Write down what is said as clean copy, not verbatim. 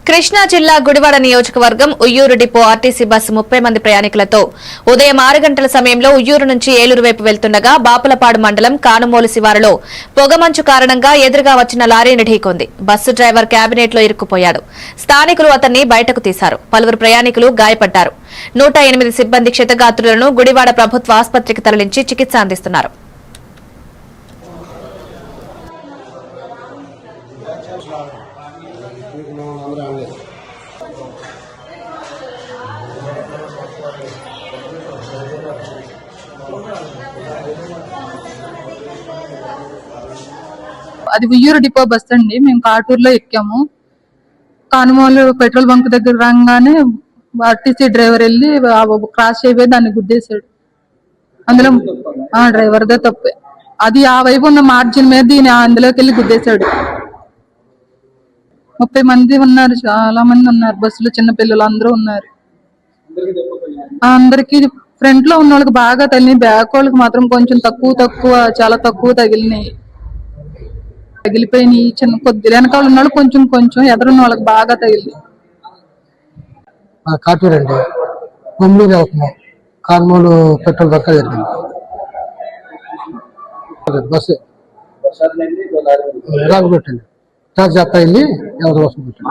కృష్ణా జిల్లా గుడివాడ నియోజకవర్గం Uyyuru depot RTC bus 30 మంది ప్రయాణికులతో ఉదయం 6 గంటల సమయంలో ఉయ్యూరు నుంచి ఏలూరు వైపు వెళ్తుండగా బాపులపాడు మండలం కానుమోలు శివారులో పొగమంచు కారణంగా ఎదురుగా వచ్చిన లారీని ఢీకొంది. బస్సు డ్రైవర్ క్యాబినెట్లో ఇరుక్కుపోయాడు. స్థానికులు అతన్ని బయటకు తీశారు. పలువురు ప్రయాణికులు గాయపడ్డారు. 108 సిబ్బంది క్షతగాత్రులను గుడివాడ ప్రభుత్వ ఆసుపత్రికి తరలించి చికిత్స అందిస్తున్నారు. అది ఉయ్యూరు డిపో బస్ అండి. మేము కాటూరులో ఎక్కాము. కానుమోలు పెట్రోల్ బంక్ దగ్గర రాగానే ఆర్టీసీ డ్రైవర్ వెళ్ళి క్రాస్ అయిపోయి దాన్ని గుద్దేశాడు. అందులో డ్రైవర్దే తప్పే. అది ఆ వైపు ఉన్న మార్జిన్ మీద దీని అందులోకి వెళ్ళి గుద్దేశాడు. 30 మంది ఉన్నారు, చాలా మంది ఉన్నారు. బస్సులో చిన్న పిల్లలు అందరూ ఉన్నారు. అందరికి ఫ్రంట్ లో ఉన్న వాళ్ళకి బాగా తగిలినాయి. బ్యాక్ వాళ్ళకి మాత్రం కొంచెం చాలా తక్కువ తగిలినాయి. తగిలిపోయినాయి. చిన్న కొద్ది వెనకాల ఉన్న వాళ్ళు కొంచెం ఎదురున్న వాళ్ళకి బాగా తగిలి. కాటూరు అండి, గుమ్మూరు వెళ్తున్నాం. కానుమూలు పెట్రోల్ బంక్ జరిగింది. బస్సు ఎలాగ పెట్టండి చార్జ్ చేస్తా వెళ్ళి ఎవరి కోసం పెట్టండి.